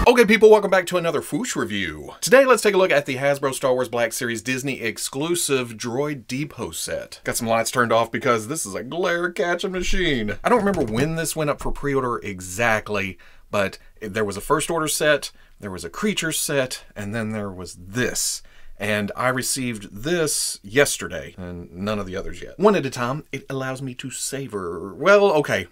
Okay people, welcome back to another Foosh review. Today let's take a look at the Hasbro Star Wars Black Series Disney exclusive Droid Depot set. Got some lights turned off because this is a glare catching machine. I don't remember when this went up for pre-order exactly, but there was a first order set, there was a creature set, and then there was this. And I received this yesterday, and none of the others yet. One at a time, it allows me to savor, well, okay.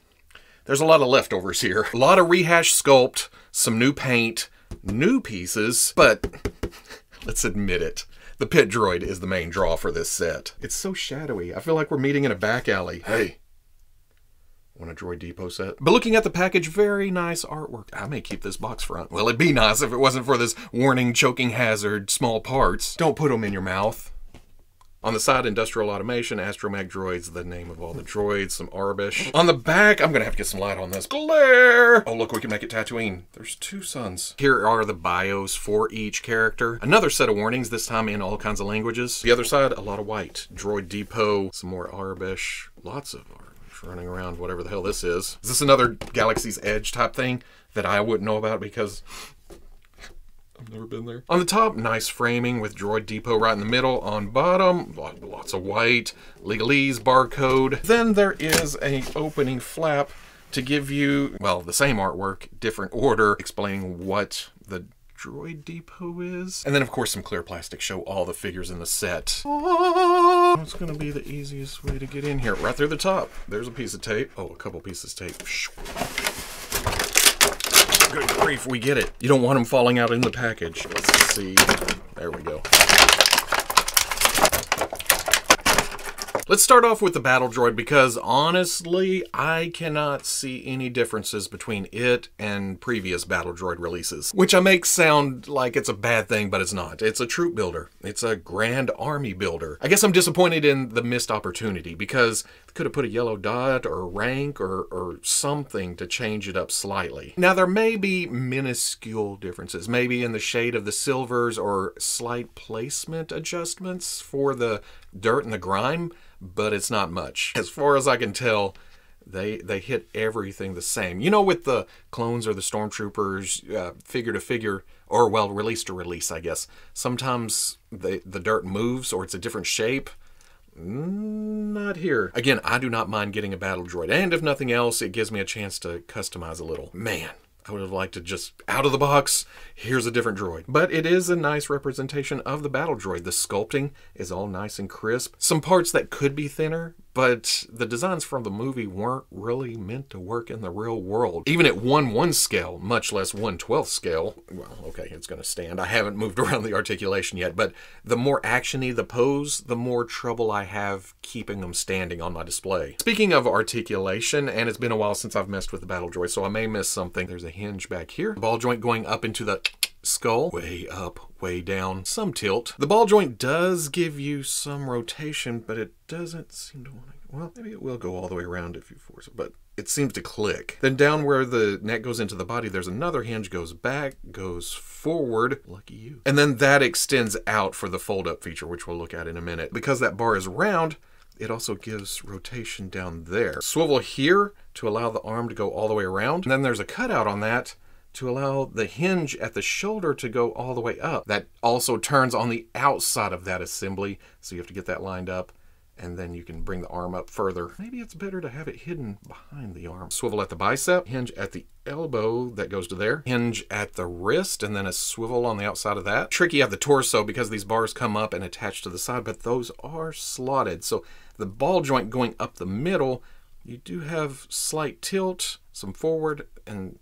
There's a lot of leftovers here. A lot of rehashed sculpt, some new paint, new pieces, but let's admit it. The pit droid is the main draw for this set. It's so shadowy. I feel like we're meeting in a back alley. Hey, want a Droid Depot set? But looking at the package, very nice artwork. I may keep this box front. Well, it'd be nice if it wasn't for this warning, choking hazard, small parts. Don't put them in your mouth. On the side, Industrial Automation, Astromech Droids, the name of all the droids, some Arbish. On the back, I'm gonna have to get some light on this. Glare! Oh look, we can make it Tatooine. There's two suns. Here are the bios for each character. Another set of warnings, this time in all kinds of languages. The other side, a lot of white. Droid Depot, some more Arbish, lots of Arbish running around, whatever the hell this is. Is this another Galaxy's Edge type thing that I wouldn't know about because I've never been there? On the top, nice framing with Droid Depot right in the middle. On bottom, lots of white, legalese, barcode. Then there is a opening flap to give you, well, the same artwork, different order, explaining what the Droid Depot is. And then of course some clear plastic show all the figures in the set. What's gonna be the easiest way to get in here? Right through the top. There's a piece of tape. Oh, a couple pieces of tape. Good grief, we get it. You don't want them falling out in the package. Let's see. There we go. Let's start off with the Battle Droid because honestly, I cannot see any differences between it and previous Battle Droid releases. Which I make sound like it's a bad thing, but it's not. It's a troop builder. It's a grand army builder. I guess I'm disappointed in the missed opportunity because they could have put a yellow dot or rank or something to change it up slightly. Now there may be minuscule differences, maybe in the shade of the silvers or slight placement adjustments for the dirt and the grime, but it's not much. As far as I can tell, they hit everything the same. You know, with the clones or the stormtroopers, figure to figure, or well, release to release, I guess. Sometimes the dirt moves or it's a different shape. Not here. Again, I do not mind getting a Battle Droid, and if nothing else, it gives me a chance to customize a little. Man, I would have liked to just, out of the box, here's a different droid. But it is a nice representation of the Battle Droid. The sculpting is all nice and crisp. Some parts that could be thinner, but the designs from the movie weren't really meant to work in the real world. Even at 1/1 scale, much less 1/12 scale, well, okay, it's gonna stand. I haven't moved around the articulation yet, but the more actiony the pose, the more trouble I have keeping them standing on my display. Speaking of articulation, and it's been a while since I've messed with the Battle Droid, so I may miss something. There's a hinge back here. Ball joint going up into the skull. Way up, way down, some tilt. The ball joint does give you some rotation, but it doesn't seem to want to, well, maybe it will go all the way around if you force it, but it seems to click. Then down where the neck goes into the body, there's another hinge, goes back, goes forward. Lucky you. And then that extends out for the fold-up feature, which we'll look at in a minute. Because that bar is round, it also gives rotation down there. Swivel here to allow the arm to go all the way around. And then there's a cutout on that to allow the hinge at the shoulder to go all the way up. That also turns on the outside of that assembly, so you have to get that lined up, and then you can bring the arm up further. Maybe it's better to have it hidden behind the arm. Swivel at the bicep, hinge at the elbow that goes to there, hinge at the wrist, and then a swivel on the outside of that. Tricky at the torso because these bars come up and attach to the side, but those are slotted. So the ball joint going up the middle, you do have slight tilt, some forward, and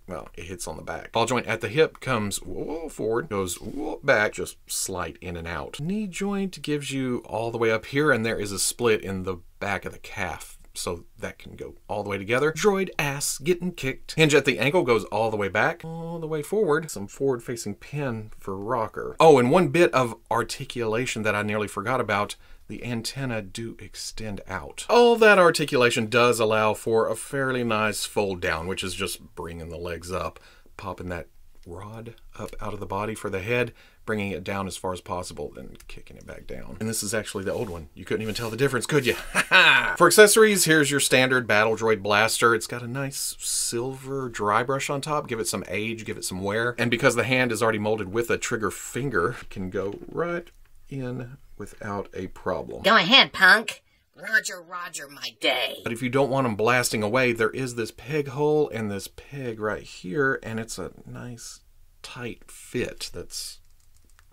well, it hits on the back. Ball joint at the hip comes forward, goes back, just slight in and out. Knee joint gives you all the way up here, and there is a split in the back of the calf, so that can go all the way together. Droid ass getting kicked. Hinge at the ankle goes all the way back, all the way forward. Some forward-facing pin for rocker. Oh, and one bit of articulation that I nearly forgot about. The antenna do extend out. All that articulation does allow for a fairly nice fold down, which is just bringing the legs up, popping that rod up out of the body for the head, bringing it down as far as possible, then kicking it back down. And this is actually the old one. You couldn't even tell the difference, could you? For accessories, here's your standard Battle Droid blaster. It's got a nice silver dry brush on top. Give it some age, give it some wear. And because the hand is already molded with a trigger finger, it can go right in without a problem. Go ahead, punk. Roger, roger, my day. But if you don't want them blasting away, there is this peg hole and this peg right here, and it's a nice tight fit that's,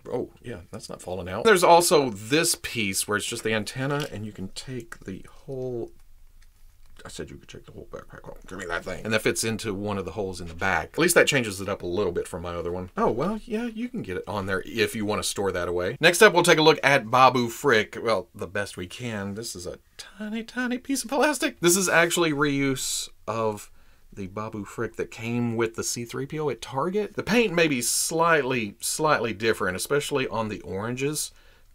oh yeah, that's not falling out. There's also this piece where it's just the antenna, and you can take the whole, I said you could take the whole backpack off. Give me that thing. And that fits into one of the holes in the back. At least that changes it up a little bit from my other one. Oh, well, yeah, you can get it on there if you want to store that away. Next up, we'll take a look at Babu Frick. Well, the best we can. This is a tiny, tiny piece of plastic. This is actually reuse of the Babu Frick that came with the C-3PO at Target. The paint may be slightly different, especially on the oranges.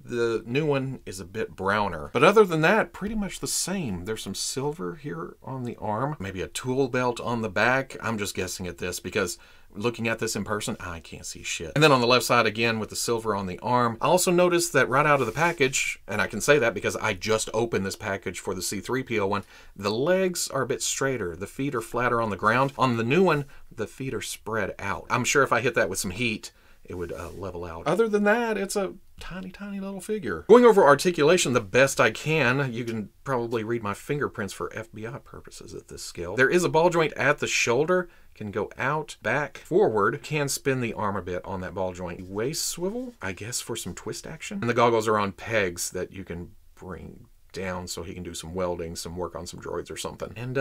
The new one is a bit browner. But other than that, pretty much the same. There's some silver here on the arm, maybe a tool belt on the back. I'm just guessing at this because looking at this in person, I can't see shit. And then on the left side again with the silver on the arm. I also noticed that right out of the package, and I can say that because I just opened this package for the C-3PO one, the legs are a bit straighter. The feet are flatter on the ground. On the new one, the feet are spread out. I'm sure if I hit that with some heat, it would level out. Other than that, it's a tiny, tiny little figure. Going over articulation the best I can, you can probably read my fingerprints for FBI purposes at this scale. There is a ball joint at the shoulder, can go out, back, forward, can spin the arm a bit on that ball joint. Waist swivel, I guess for some twist action. And the goggles are on pegs that you can bring down so he can do some welding, some work on some droids or something. And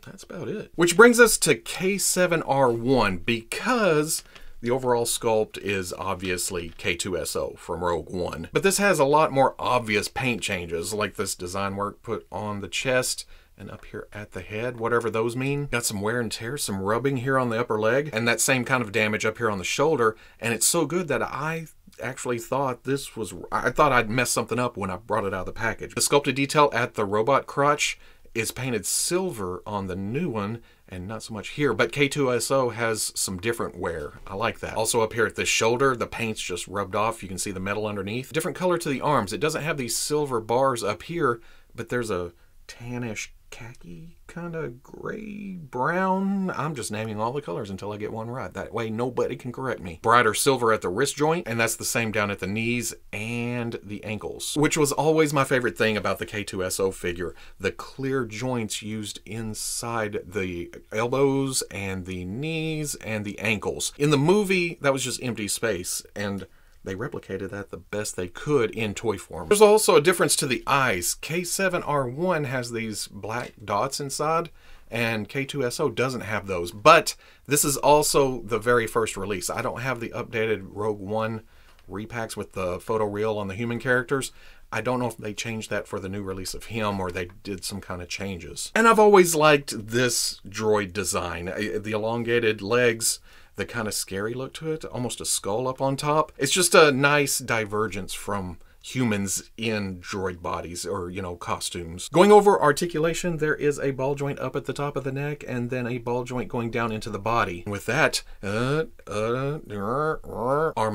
that's about it. Which brings us to K7R1, because the overall sculpt is obviously K2SO from Rogue One. But this has a lot more obvious paint changes, like this design work put on the chest and up here at the head, whatever those mean. Got some wear and tear, some rubbing here on the upper leg, and that same kind of damage up here on the shoulder. And it's so good that I actually thought this was, I thought I'd messed something up when I brought it out of the package. The sculpted detail at the robot crotch is painted silver on the new one, and not so much here, but K2SO has some different wear. I like that. Also up here at the shoulder, the paint's just rubbed off. You can see the metal underneath. Different color to the arms. It doesn't have these silver bars up here, but there's a tannish khaki, kind of gray, brown. I'm just naming all the colors until I get one right. That way nobody can correct me. Brighter silver at the wrist joint, and that's the same down at the knees and the ankles, which was always my favorite thing about the K2SO figure. The clear joints used inside the elbows and the knees and the ankles. In the movie, that was just empty space, and they replicated that the best they could in toy form. There's also a difference to the eyes. K7R1 has these black dots inside, and K2SO doesn't have those. But this is also the very first release. I don't have the updated Rogue One repacks with the photo reel on the human characters. I don't know if they changed that for the new release of him or they did some kind of changes. And I've always liked this droid design. The elongated legs, the kind of scary look to it, almost a skull up on top. It's just a nice divergence from humans in droid bodies or, you know, costumes. Going over articulation, there is a ball joint up at the top of the neck and then a ball joint going down into the body. With that, arm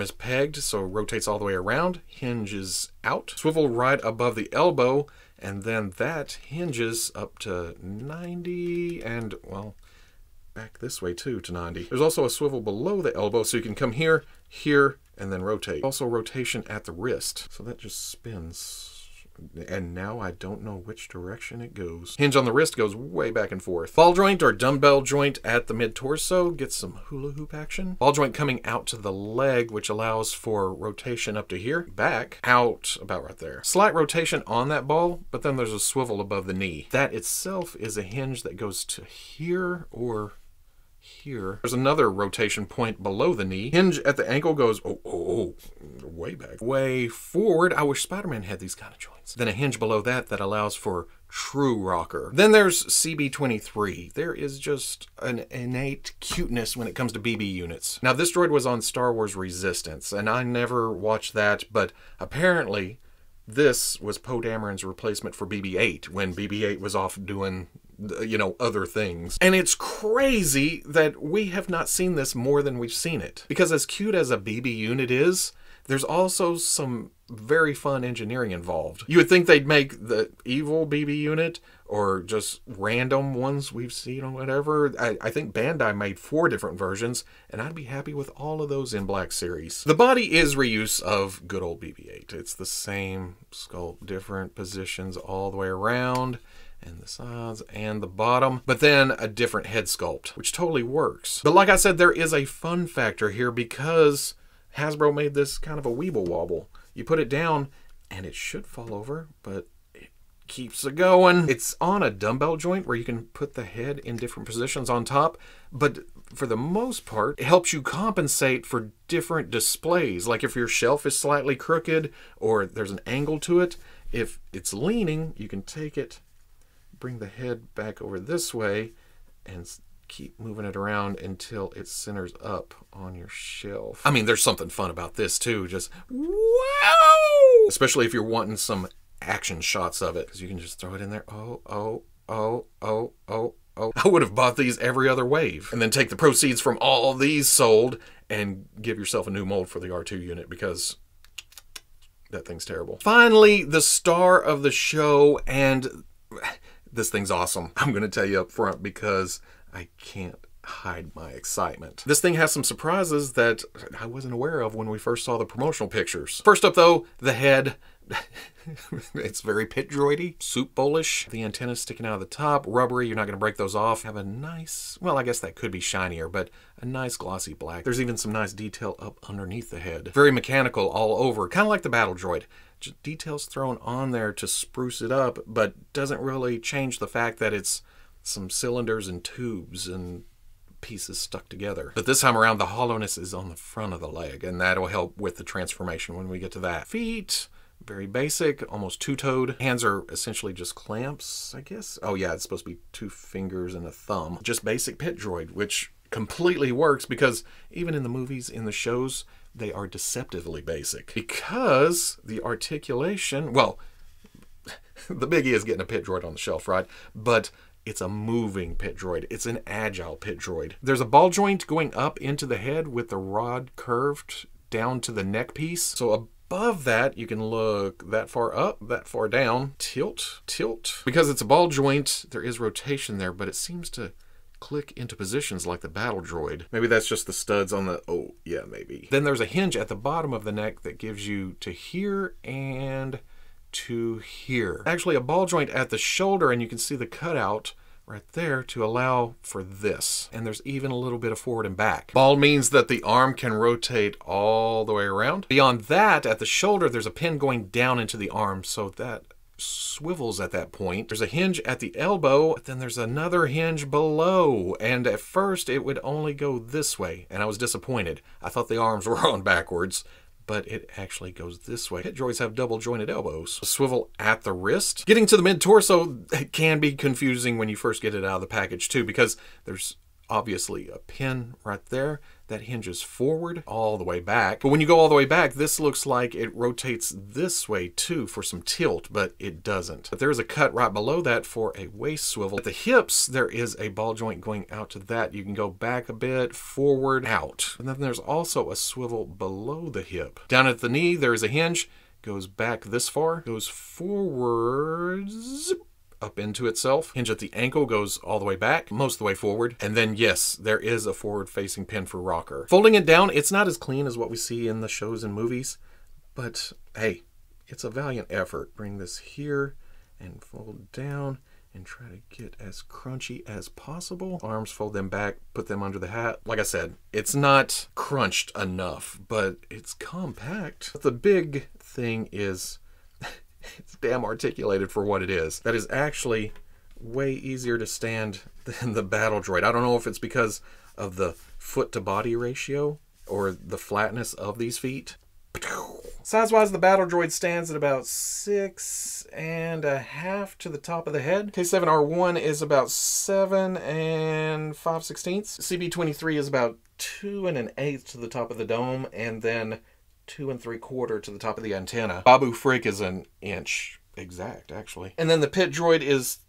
is pegged, so rotates all the way around, hinges out, swivel right above the elbow, and then that hinges up to 90 and, well, back this way too to 90. There's also a swivel below the elbow so you can come here, here, and then rotate. Also rotation at the wrist. So that just spins. And now I don't know which direction it goes. Hinge on the wrist goes way back and forth. Ball joint or dumbbell joint at the mid-torso gets some hula hoop action. Ball joint coming out to the leg, which allows for rotation up to here. Back, out, about right there. Slight rotation on that ball, but then there's a swivel above the knee. That itself is a hinge that goes to here or here. There's another rotation point below the knee. Hinge at the ankle goes, way back. Way forward. I wish Spider-Man had these kind of joints. Then a hinge below that that allows for true rocker. Then there's CB-23. There is just an innate cuteness when it comes to BB units. Now this droid was on Star Wars Resistance, and I never watched that, but apparently This was Poe Dameron's replacement for BB-8 when BB-8 was off doing, other things. And it's crazy that we have not seen this more than we've seen it. Because as cute as a BB unit is, there's also some very fun engineering involved. You would think they'd make the evil BB unit or just random ones we've seen or whatever. I think Bandai made 4 different versions, and I'd be happy with all of those in Black Series. The body is reuse of good old BB-8. It's the same sculpt, different positions all the way around, and the sides and the bottom, but then a different head sculpt, which totally works. But like I said, there is a fun factor here because Hasbro made this kind of a weeble wobble. You put it down and it should fall over, but it keeps it going. It's on a dumbbell joint where you can put the head in different positions on top, but for the most part, it helps you compensate for different displays. Like if your shelf is slightly crooked or there's an angle to it, if it's leaning, you can take it, bring the head back over this way, and keep moving it around until it centers up on your shelf. I mean, there's something fun about this too. Just wow! Especially if you're wanting some action shots of it, because you can just throw it in there. Oh. I would have bought these every other wave and then take the proceeds from all these sold and give yourself a new mold for the R2 unit because that thing's terrible. Finally, the star of the show, and this thing's awesome. I'm going to tell you up front because I can't hide my excitement. This thing has some surprises that I wasn't aware of when we first saw the promotional pictures. First up though, the head. It's very pit droidy, soup bowlish. The antennas sticking out of the top, rubbery, you're not going to break those off. Have a nice, well, I guess that could be shinier, but a nice glossy black. There's even some nice detail up underneath the head. Very mechanical all over, kind of like the Battle Droid. Just details thrown on there to spruce it up, but doesn't really change the fact that it's some cylinders and tubes and pieces stuck together. But this time around, the hollowness is on the front of the leg, and that'll help with the transformation when we get to that. Feet, very basic, almost two-toed. Hands are essentially just clamps, I guess. Oh yeah, it's supposed to be 2 fingers and a thumb. Just basic pit droid, which completely works because even in the movies, in the shows, they are deceptively basic. Because the articulation, well, the biggie is getting a pit droid on the shelf, right? But it's a moving pit droid. It's an agile pit droid. There's a ball joint going up into the head with the rod curved down to the neck piece. So above that, you can look that far up, that far down, tilt. Because it's a ball joint, there is rotation there, but it seems to click into positions like the Battle Droid. Maybe that's just the studs on the, oh yeah, maybe. Then there's a hinge at the bottom of the neck that gives you to here and to here. Actually a ball joint at the shoulder, and you can see the cutout right there to allow for this. And there's even a little bit of forward and back. Ball means that the arm can rotate all the way around. Beyond that, at the shoulder, there's a pin going down into the arm, so that swivels at that point. There's a hinge at the elbow, but then there's another hinge below. And at first, it would only go this way, and I was disappointed. I thought the arms were on backwards, but it actually goes this way. Pit droids have double jointed elbows. A swivel at the wrist. Getting to the mid-torso can be confusing when you first get it out of the package too, because there's obviously a pin right there that hinges forward all the way back. But when you go all the way back, this looks like it rotates this way too for some tilt, but it doesn't. But there's a cut right below that for a waist swivel. At the hips, there is a ball joint going out to that. You can go back a bit, forward, out. And then there's also a swivel below the hip. Down at the knee, there is a hinge. Goes back this far, goes forwards, up into itself. Hinge at the ankle goes all the way back, most of the way forward. And then yes, there is a forward-facing pin for rocker. Folding it down, it's not as clean as what we see in the shows and movies, but hey, it's a valiant effort. Bring this here and fold down and try to get as crunchy as possible. Arms, fold them back, put them under the hat. Like I said, it's not crunched enough, but it's compact. But the big thing is it's damn articulated for what it is. That is actually way easier to stand than the Battle Droid. I don't know if it's because of the foot to body ratio or the flatness of these feet. Size-wise, the Battle Droid stands at about 6.5 to the top of the head. K7R1 is about 7 5/16. CB23 is about 2 1/8 to the top of the dome, and then 2 3/4 to the top of the antenna. Babu Frick is an inch exact, actually. And then the Pit Droid is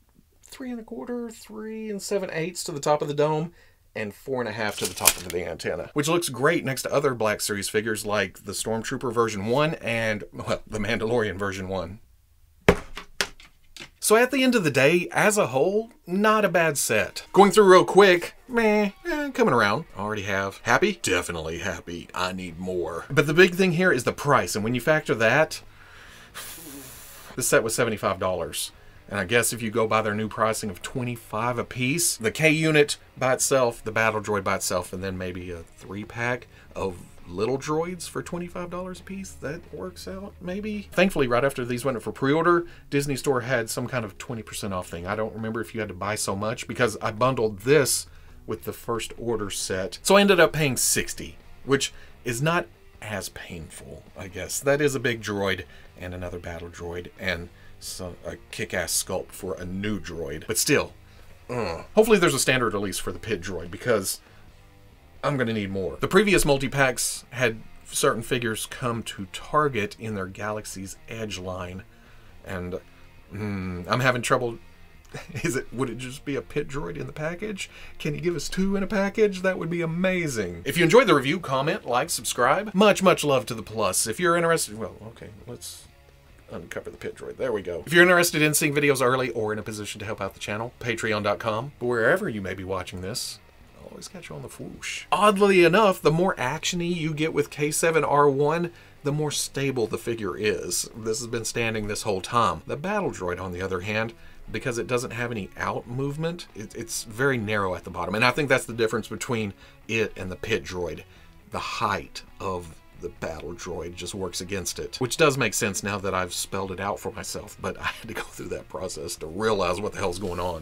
3 1/4, 3 7/8 to the top of the dome, and 4 1/2 to the top of the antenna, which looks great next to other Black Series figures like the Stormtrooper version 1 and, well, the Mandalorian version 1. So at the end of the day, as a whole, not a bad set. Going through real quick, coming around. Already have. Happy? Definitely happy. I need more. But the big thing here is the price, and when you factor that, this set was $75. And I guess if you go by their new pricing of $25 a piece, the K unit by itself, the Battle Droid by itself, and then maybe a 3-pack of little droids for $25 a piece, that works out, maybe? Thankfully, right after these went for pre-order, Disney Store had some kind of 20% off thing. I don't remember if you had to buy so much, because I bundled this with the first order set. So I ended up paying $60, which is not as painful, I guess. That is a big droid and another battle droid and a kick-ass sculpt for a new droid. But still, hopefully there's a standard release for the Pit Droid, because I'm going to need more. The previous multi-packs had certain figures come to Target in their Galaxy's Edge line, and I'm having trouble. Would it just be a Pit Droid in the package? Can you give us 2 in a package? That would be amazing. If you enjoyed the review, comment, like, subscribe. Much love to the plus. If you're interested, well, okay, let's uncover the Pit Droid. There we go. If you're interested in seeing videos early or in a position to help out the channel, patreon.com. But wherever you may be watching this, always catch you on the whoosh. Oddly enough, the more action-y you get with K7R1, the more stable the figure is. This has been standing this whole time. The Battle Droid, on the other hand, because it doesn't have any out movement, it's very narrow at the bottom. And I think that's the difference between it and the Pit Droid. The height of the Battle Droid just works against it, which does make sense now that I've spelled it out for myself, but I had to go through that process to realize what the hell's going on.